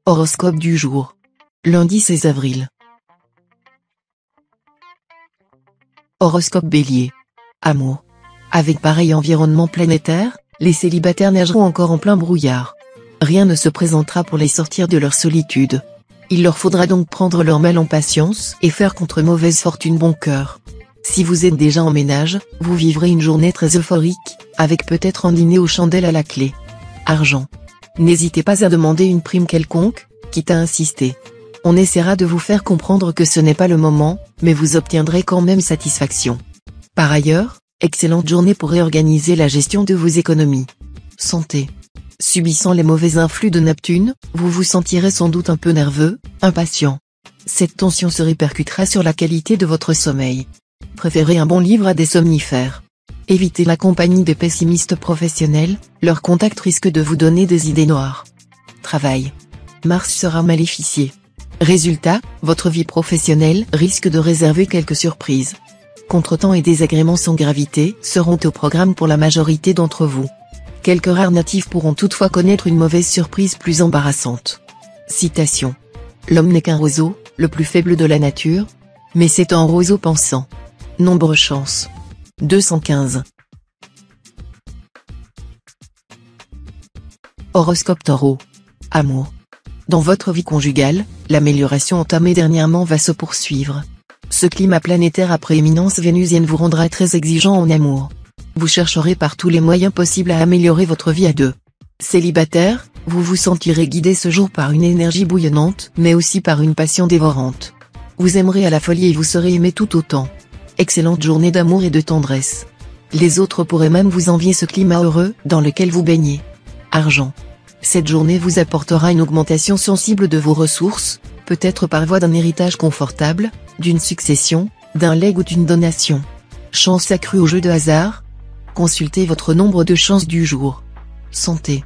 Horoscope du jour. Lundi 16 avril. Horoscope Bélier. Amour. Avec pareil environnement planétaire, les célibataires nageront encore en plein brouillard. Rien ne se présentera pour les sortir de leur solitude. Il leur faudra donc prendre leur mal en patience et faire contre mauvaise fortune bon cœur. Si vous êtes déjà en ménage, vous vivrez une journée très euphorique, avec peut-être un dîner aux chandelles à la clé. Argent. N'hésitez pas à demander une prime quelconque, quitte à insister. On essaiera de vous faire comprendre que ce n'est pas le moment, mais vous obtiendrez quand même satisfaction. Par ailleurs, excellente journée pour réorganiser la gestion de vos économies. Santé. Subissant les mauvais influx de Neptune, vous vous sentirez sans doute un peu nerveux, impatient. Cette tension se répercutera sur la qualité de votre sommeil. Préférez un bon livre à des somnifères. Évitez la compagnie des pessimistes professionnels, leur contact risque de vous donner des idées noires. Travail. Mars sera maléficié. Résultat, votre vie professionnelle risque de réserver quelques surprises. Contretemps et désagréments sans gravité seront au programme pour la majorité d'entre vous. Quelques rares natifs pourront toutefois connaître une mauvaise surprise plus embarrassante. Citation. L'homme n'est qu'un roseau, le plus faible de la nature, mais c'est un roseau pensant. Nombre chance. 215. Horoscope Taureau. Amour. Dans votre vie conjugale, l'amélioration entamée dernièrement va se poursuivre. Ce climat planétaire à prééminence vénusienne vous rendra très exigeant en amour. Vous chercherez par tous les moyens possibles à améliorer votre vie à deux. Célibataire, vous vous sentirez guidé ce jour par une énergie bouillonnante, mais aussi par une passion dévorante. Vous aimerez à la folie et vous serez aimé tout autant. Excellente journée d'amour et de tendresse. Les autres pourraient même vous envier ce climat heureux dans lequel vous baignez. Argent. Cette journée vous apportera une augmentation sensible de vos ressources, peut-être par voie d'un héritage confortable, d'une succession, d'un legs ou d'une donation. Chance accrue au jeu de hasard. Consultez votre nombre de chances du jour. Santé.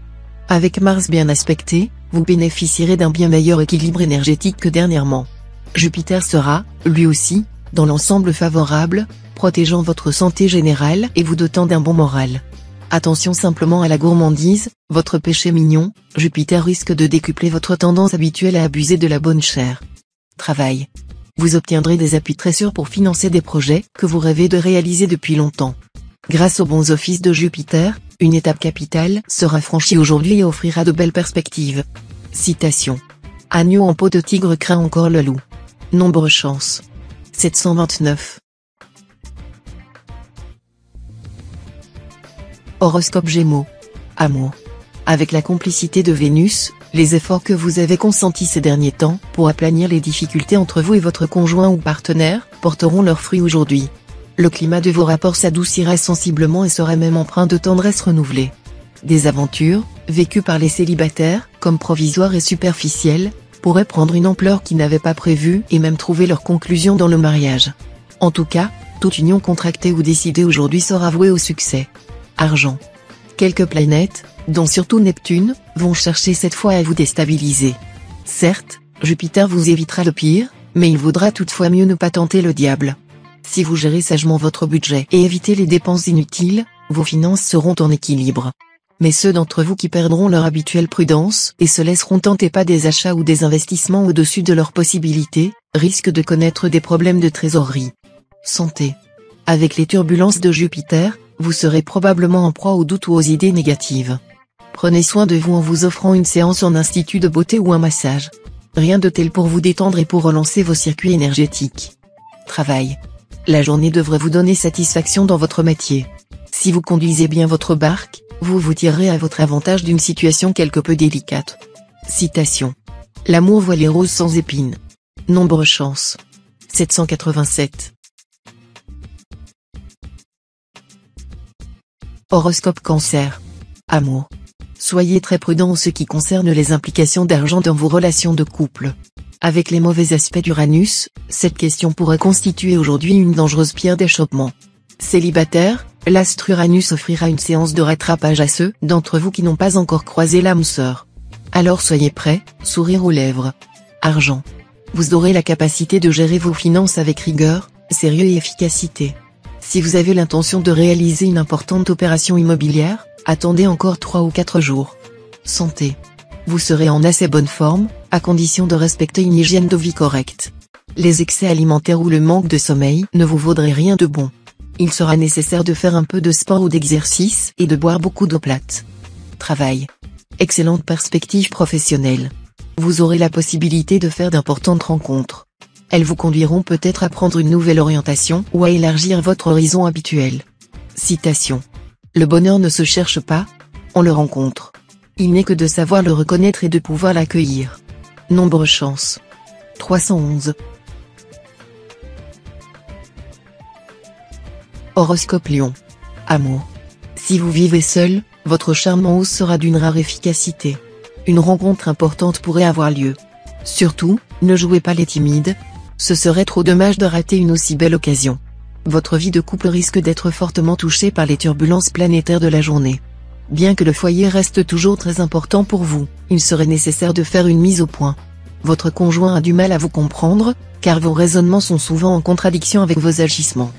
Avec Mars bien aspecté, vous bénéficierez d'un bien meilleur équilibre énergétique que dernièrement. Jupiter sera, lui aussi, dans l'ensemble favorable, protégeant votre santé générale et vous dotant d'un bon moral. Attention simplement à la gourmandise, votre péché mignon, Jupiter risque de décupler votre tendance habituelle à abuser de la bonne chère. Travail. Vous obtiendrez des appuis très sûrs pour financer des projets que vous rêvez de réaliser depuis longtemps. Grâce aux bons offices de Jupiter, une étape capitale sera franchie aujourd'hui et offrira de belles perspectives. Citation. Agneau en peau de tigre craint encore le loup. Nombre chance. 729. Horoscope Gémeaux. Amour. Avec la complicité de Vénus, les efforts que vous avez consentis ces derniers temps pour aplanir les difficultés entre vous et votre conjoint ou partenaire porteront leurs fruits aujourd'hui. Le climat de vos rapports s'adoucira sensiblement et sera même empreint de tendresse renouvelée. Des aventures, vécues par les célibataires, comme provisoires et superficielles, pourraient prendre une ampleur qu'ils n'avaient pas prévue et même trouver leur conclusion dans le mariage. En tout cas, toute union contractée ou décidée aujourd'hui sera vouée au succès. Argent. Quelques planètes, dont surtout Neptune, vont chercher cette fois à vous déstabiliser. Certes, Jupiter vous évitera le pire, mais il vaudra toutefois mieux ne pas tenter le diable. Si vous gérez sagement votre budget et évitez les dépenses inutiles, vos finances seront en équilibre. Mais ceux d'entre vous qui perdront leur habituelle prudence et se laisseront tenter par des achats ou des investissements au-dessus de leurs possibilités, risquent de connaître des problèmes de trésorerie. Santé. Avec les turbulences de Jupiter, vous serez probablement en proie aux doutes ou aux idées négatives. Prenez soin de vous en vous offrant une séance en institut de beauté ou un massage. Rien de tel pour vous détendre et pour relancer vos circuits énergétiques. Travail. La journée devrait vous donner satisfaction dans votre métier. Si vous conduisez bien votre barque, vous vous tirerez à votre avantage d'une situation quelque peu délicate. Citation. L'amour voit les roses sans épines. Nombre chance. 787. Horoscope Cancer. Amour. Soyez très prudent en ce qui concerne les implications d'argent dans vos relations de couple. Avec les mauvais aspects d'Uranus, cette question pourrait constituer aujourd'hui une dangereuse pierre d'achoppement. Célibataire, l'astre Uranus offrira une séance de rattrapage à ceux d'entre vous qui n'ont pas encore croisé l'âme sœur. Alors soyez prêts, sourire aux lèvres. Argent. Vous aurez la capacité de gérer vos finances avec rigueur, sérieux et efficacité. Si vous avez l'intention de réaliser une importante opération immobilière, attendez encore 3 ou 4 jours. Santé. Vous serez en assez bonne forme, à condition de respecter une hygiène de vie correcte. Les excès alimentaires ou le manque de sommeil ne vous vaudraient rien de bon. Il sera nécessaire de faire un peu de sport ou d'exercice et de boire beaucoup d'eau plate. Travail. Excellente perspective professionnelle. Vous aurez la possibilité de faire d'importantes rencontres. Elles vous conduiront peut-être à prendre une nouvelle orientation ou à élargir votre horizon habituel. Citation. Le bonheur ne se cherche pas, on le rencontre. Il n'est que de savoir le reconnaître et de pouvoir l'accueillir. Nombre chance. 311. Horoscope Lion. Amour. Si vous vivez seul, votre charme en hausse sera d'une rare efficacité. Une rencontre importante pourrait avoir lieu. Surtout, ne jouez pas les timides. Ce serait trop dommage de rater une aussi belle occasion. Votre vie de couple risque d'être fortement touchée par les turbulences planétaires de la journée. Bien que le foyer reste toujours très important pour vous, il serait nécessaire de faire une mise au point. Votre conjoint a du mal à vous comprendre, car vos raisonnements sont souvent en contradiction avec vos agissements.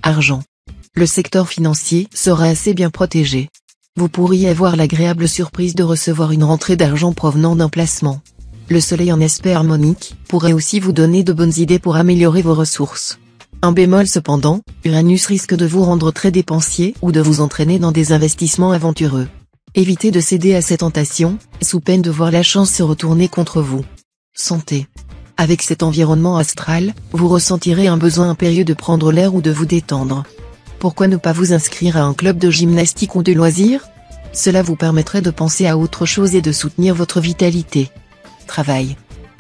Argent. Le secteur financier sera assez bien protégé. Vous pourriez avoir l'agréable surprise de recevoir une rentrée d'argent provenant d'un placement. Le soleil en aspect harmonique pourrait aussi vous donner de bonnes idées pour améliorer vos ressources. Un bémol cependant, Uranus risque de vous rendre très dépensier ou de vous entraîner dans des investissements aventureux. Évitez de céder à ces tentations, sous peine de voir la chance se retourner contre vous. Santé. Avec cet environnement astral, vous ressentirez un besoin impérieux de prendre l'air ou de vous détendre. Pourquoi ne pas vous inscrire à un club de gymnastique ou de loisirs? Cela vous permettrait de penser à autre chose et de soutenir votre vitalité. Travail.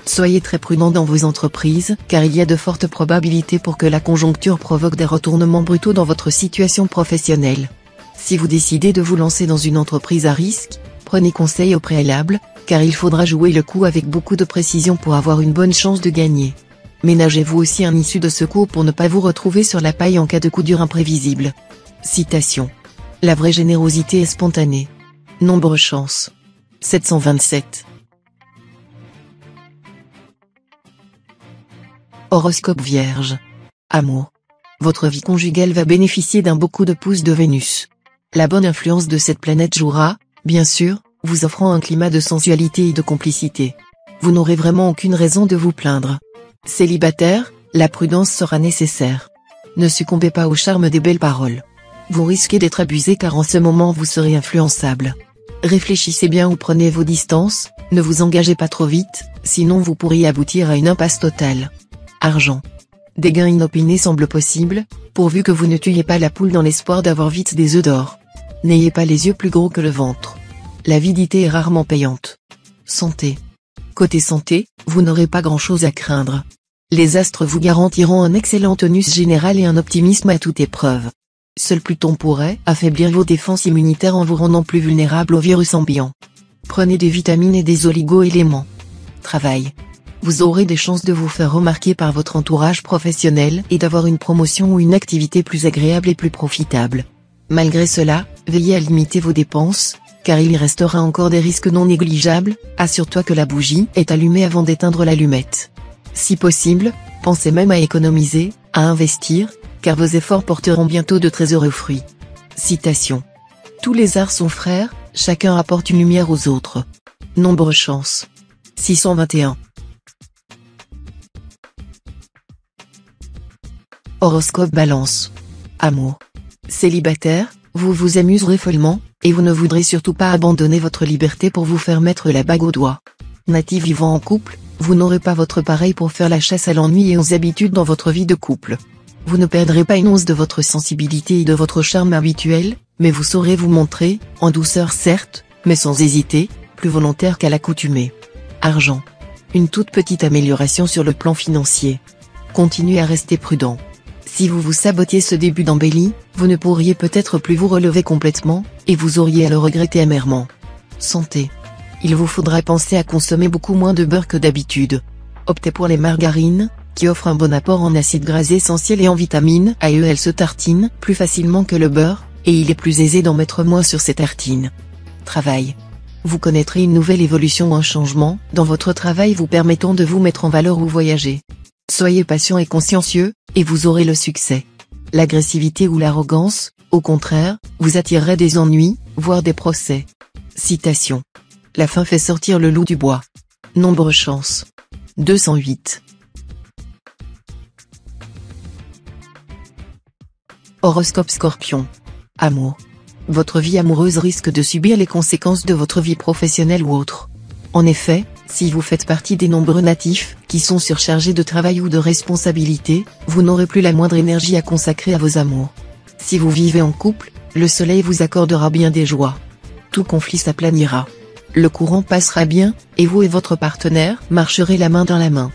Soyez très prudent dans vos entreprises, car il y a de fortes probabilités pour que la conjoncture provoque des retournements brutaux dans votre situation professionnelle. Si vous décidez de vous lancer dans une entreprise à risque, prenez conseil au préalable, car il faudra jouer le coup avec beaucoup de précision pour avoir une bonne chance de gagner. Ménagez-vous aussi un issue de secours pour ne pas vous retrouver sur la paille en cas de coup dur imprévisible. Citation. La vraie générosité est spontanée. Nombre chance. 727. Horoscope Vierge. Amour. Votre vie conjugale va bénéficier d'un beau coup de pouce de Vénus. La bonne influence de cette planète jouera, bien sûr, vous offrant un climat de sensualité et de complicité. Vous n'aurez vraiment aucune raison de vous plaindre. Célibataire, la prudence sera nécessaire. Ne succombez pas au charme des belles paroles. Vous risquez d'être abusé car en ce moment vous serez influençable. Réfléchissez bien ou prenez vos distances, ne vous engagez pas trop vite, sinon vous pourriez aboutir à une impasse totale. Argent. Des gains inopinés semblent possibles, pourvu que vous ne tuiez pas la poule dans l'espoir d'avoir vite des œufs d'or. N'ayez pas les yeux plus gros que le ventre. L'avidité est rarement payante. Santé. Côté santé, vous n'aurez pas grand-chose à craindre. Les astres vous garantiront un excellent tonus général et un optimisme à toute épreuve. Seul Pluton pourrait affaiblir vos défenses immunitaires en vous rendant plus vulnérable aux virus ambiants. Prenez des vitamines et des oligo-éléments. Travail. Vous aurez des chances de vous faire remarquer par votre entourage professionnel et d'avoir une promotion ou une activité plus agréable et plus profitable. Malgré cela, veillez à limiter vos dépenses, car il y restera encore des risques non négligeables. Assure-toi que la bougie est allumée avant d'éteindre l'allumette. Si possible, pensez même à économiser, à investir, car vos efforts porteront bientôt de très heureux fruits. Citation. Tous les arts sont frères, chacun apporte une lumière aux autres. Nombre chance. 621. Horoscope Balance. Amour. Célibataire, vous vous amuserez follement, et vous ne voudrez surtout pas abandonner votre liberté pour vous faire mettre la bague au doigt. Natif vivant en couple, vous n'aurez pas votre pareil pour faire la chasse à l'ennui et aux habitudes dans votre vie de couple. Vous ne perdrez pas une once de votre sensibilité et de votre charme habituel, mais vous saurez vous montrer, en douceur certes, mais sans hésiter, plus volontaire qu'à l'accoutumée. Argent. Une toute petite amélioration sur le plan financier. Continuez à rester prudent. Si vous vous sabotiez ce début d'embellie, vous ne pourriez peut-être plus vous relever complètement, et vous auriez à le regretter amèrement. Santé. Il vous faudra penser à consommer beaucoup moins de beurre que d'habitude. Optez pour les margarines, qui offrent un bon apport en acides gras essentiels et en vitamines A et E. Elles se tartinent plus facilement que le beurre, et il est plus aisé d'en mettre moins sur ces tartines. Travail. Vous connaîtrez une nouvelle évolution ou un changement dans votre travail vous permettant de vous mettre en valeur ou voyager. Soyez patient et consciencieux, et vous aurez le succès. L'agressivité ou l'arrogance, au contraire, vous attirerait des ennuis, voire des procès. Citation. La faim fait sortir le loup du bois. Nombre chance. 208. Horoscope Scorpion. Amour. Votre vie amoureuse risque de subir les conséquences de votre vie professionnelle ou autre. En effet, si vous faites partie des nombreux natifs qui sont surchargés de travail ou de responsabilités, vous n'aurez plus la moindre énergie à consacrer à vos amours. Si vous vivez en couple, le soleil vous accordera bien des joies. Tout conflit s'aplanira. Le courant passera bien, et vous et votre partenaire marcherez la main dans la main.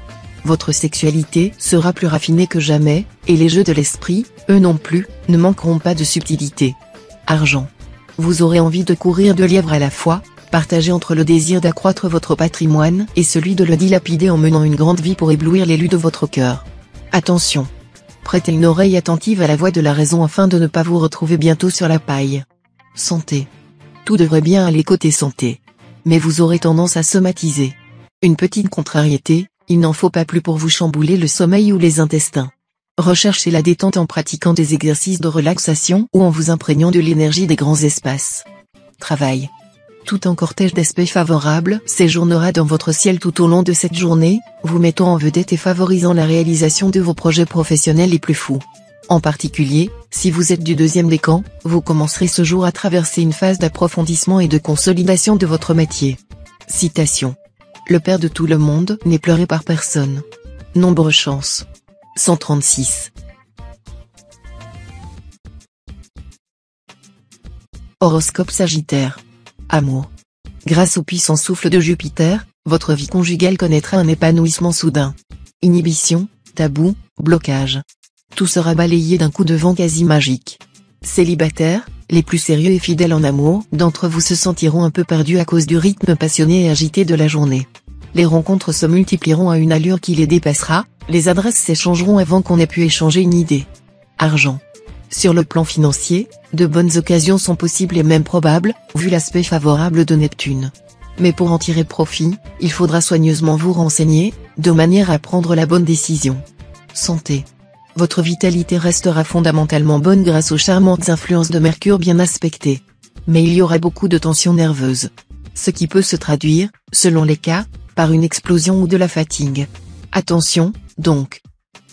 Votre sexualité sera plus raffinée que jamais, et les jeux de l'esprit, eux non plus, ne manqueront pas de subtilité. Argent. Vous aurez envie de courir 2 lièvres à la fois, partagé entre le désir d'accroître votre patrimoine et celui de le dilapider en menant une grande vie pour éblouir l'élu de votre cœur. Attention. Prêtez une oreille attentive à la voix de la raison afin de ne pas vous retrouver bientôt sur la paille. Santé. Tout devrait bien aller côté santé. Mais vous aurez tendance à somatiser. Une petite contrariété, il n'en faut pas plus pour vous chambouler le sommeil ou les intestins. Recherchez la détente en pratiquant des exercices de relaxation ou en vous imprégnant de l'énergie des grands espaces. Travail. Tout un cortège d'aspects favorables séjournera dans votre ciel tout au long de cette journée, vous mettant en vedette et favorisant la réalisation de vos projets professionnels les plus fous. En particulier, si vous êtes du deuxième décan, vous commencerez ce jour à traverser une phase d'approfondissement et de consolidation de votre métier. Citation. Le père de tout le monde n'est pleuré par personne. Nombre chance. 136. Horoscope Sagittaire. Amour. Grâce au puissant souffle de Jupiter, votre vie conjugale connaîtra un épanouissement soudain. Inhibition, tabou, blocage. Tout sera balayé d'un coup de vent quasi magique. Célibataires, les plus sérieux et fidèles en amour d'entre vous se sentiront un peu perdus à cause du rythme passionné et agité de la journée. Les rencontres se multiplieront à une allure qui les dépassera, les adresses s'échangeront avant qu'on ait pu échanger une idée. Argent. Sur le plan financier, de bonnes occasions sont possibles et même probables, vu l'aspect favorable de Neptune. Mais pour en tirer profit, il faudra soigneusement vous renseigner, de manière à prendre la bonne décision. Santé. Votre vitalité restera fondamentalement bonne grâce aux charmantes influences de Mercure bien aspectées. Mais il y aura beaucoup de tensions nerveuses. Ce qui peut se traduire, selon les cas, par une explosion ou de la fatigue. Attention, donc.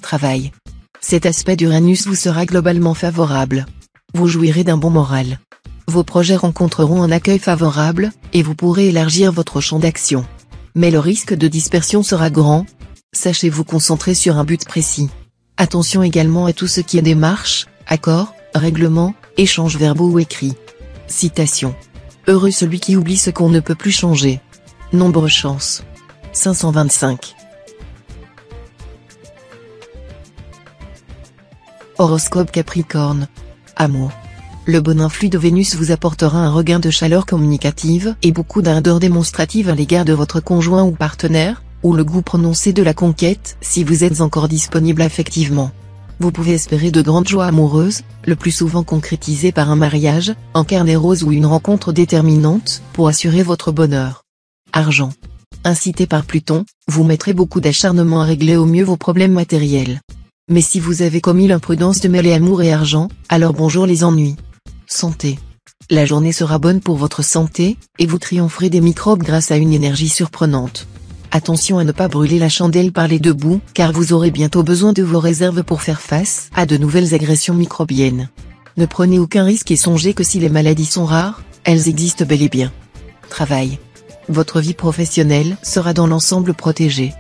Travail. Cet aspect d'Uranus vous sera globalement favorable. Vous jouirez d'un bon moral. Vos projets rencontreront un accueil favorable, et vous pourrez élargir votre champ d'action. Mais le risque de dispersion sera grand. Sachez vous concentrer sur un but précis. Attention également à tout ce qui est démarches, accords, règlements, échanges verbaux ou écrits. Citation. Heureux celui qui oublie ce qu'on ne peut plus changer. Nombre chance. 525. Horoscope Capricorne. Amour. Le bon influx de Vénus vous apportera un regain de chaleur communicative et beaucoup d'ardeur démonstrative à l'égard de votre conjoint ou partenaire, ou le goût prononcé de la conquête si vous êtes encore disponible affectivement. Vous pouvez espérer de grandes joies amoureuses, le plus souvent concrétisées par un mariage, un carnet rose ou une rencontre déterminante, pour assurer votre bonheur. Argent. Incité par Pluton, vous mettrez beaucoup d'acharnement à régler au mieux vos problèmes matériels. Mais si vous avez commis l'imprudence de mêler amour et argent, alors bonjour les ennuis. Santé. La journée sera bonne pour votre santé, et vous triompherez des microbes grâce à une énergie surprenante. Attention à ne pas brûler la chandelle par les deux bouts, car vous aurez bientôt besoin de vos réserves pour faire face à de nouvelles agressions microbiennes. Ne prenez aucun risque et songez que si les maladies sont rares, elles existent bel et bien. Travail. Votre vie professionnelle sera dans l'ensemble protégée.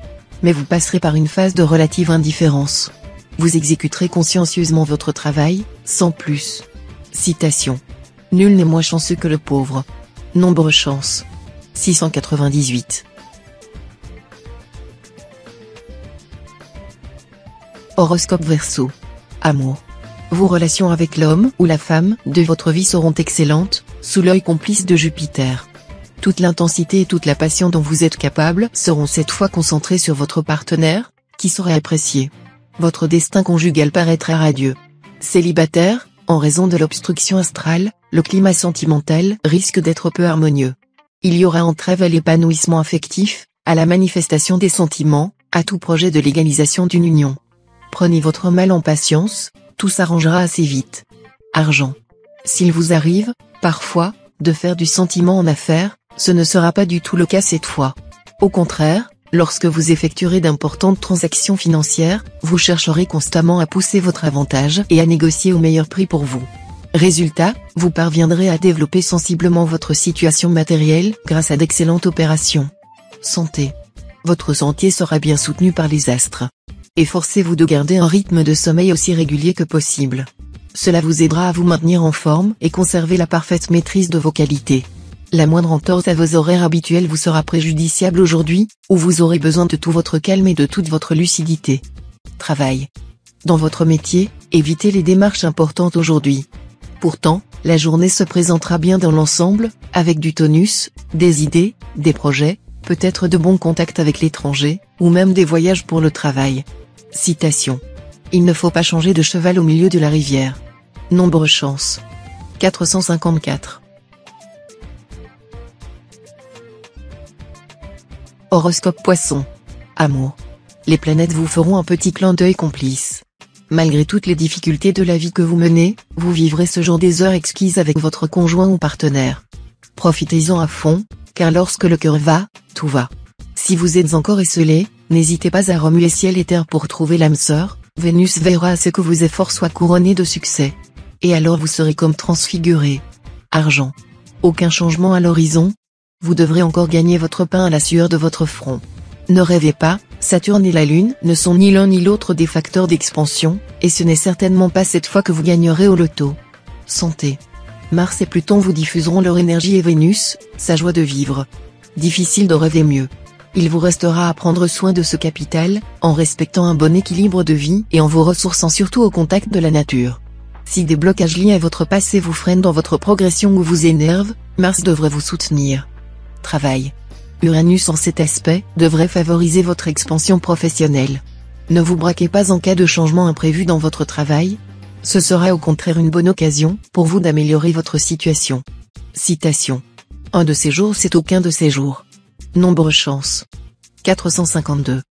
Mais vous passerez par une phase de relative indifférence. Vous exécuterez consciencieusement votre travail, sans plus. Citation. Nul n'est moins chanceux que le pauvre. Nombre chance. 698. Horoscope Verseau. Amour. Vos relations avec l'homme ou la femme de votre vie seront excellentes, sous l'œil complice de Jupiter. Toute l'intensité et toute la passion dont vous êtes capable seront cette fois concentrées sur votre partenaire, qui saura apprécier. Votre destin conjugal paraîtra radieux. Célibataire, en raison de l'obstruction astrale, le climat sentimental risque d'être peu harmonieux. Il y aura entrave à l'épanouissement affectif, à la manifestation des sentiments, à tout projet de légalisation d'une union. Prenez votre mal en patience, tout s'arrangera assez vite. Argent. S'il vous arrive, parfois, de faire du sentiment en affaire, Ce ne sera pas du tout le cas cette fois. Au contraire, lorsque vous effectuerez d'importantes transactions financières, vous chercherez constamment à pousser votre avantage et à négocier au meilleur prix pour vous. Résultat, vous parviendrez à développer sensiblement votre situation matérielle grâce à d'excellentes opérations. Santé. Votre sentier sera bien soutenu par les astres. Efforcez-vous de garder un rythme de sommeil aussi régulier que possible. Cela vous aidera à vous maintenir en forme et conserver la parfaite maîtrise de vos qualités. La moindre entorse à vos horaires habituels vous sera préjudiciable aujourd'hui, où vous aurez besoin de tout votre calme et de toute votre lucidité. Travail. Dans votre métier, évitez les démarches importantes aujourd'hui. Pourtant, la journée se présentera bien dans l'ensemble, avec du tonus, des idées, des projets, peut-être de bons contacts avec l'étranger, ou même des voyages pour le travail. Citation. Il ne faut pas changer de cheval au milieu de la rivière. Nombre chance. 454. Horoscope Poisson. Amour. Les planètes vous feront un petit clin d'œil complice. Malgré toutes les difficultés de la vie que vous menez, vous vivrez ce jour des heures exquises avec votre conjoint ou partenaire. Profitez-en à fond, car lorsque le cœur va, tout va. Si vous êtes encore esselé, n'hésitez pas à remuer ciel et terre pour trouver l'âme sœur. Vénus veillera à ce que vos efforts soient couronnés de succès. Et alors vous serez comme transfiguré. Argent. Aucun changement à l'horizon. Vous devrez encore gagner votre pain à la sueur de votre front. Ne rêvez pas, Saturne et la Lune ne sont ni l'un ni l'autre des facteurs d'expansion, et ce n'est certainement pas cette fois que vous gagnerez au loto. Santé. Mars et Pluton vous diffuseront leur énergie et Vénus, sa joie de vivre. Difficile de rêver mieux. Il vous restera à prendre soin de ce capital, en respectant un bon équilibre de vie et en vous ressourçant surtout au contact de la nature. Si des blocages liés à votre passé vous freinent dans votre progression ou vous énervent, Mars devrait vous soutenir. Travail. Uranus en cet aspect devrait favoriser votre expansion professionnelle. Ne vous braquez pas en cas de changement imprévu dans votre travail. Ce sera au contraire une bonne occasion pour vous d'améliorer votre situation. Citation. Un de ces jours c'est aucun de ces jours. Nombre chance. 452.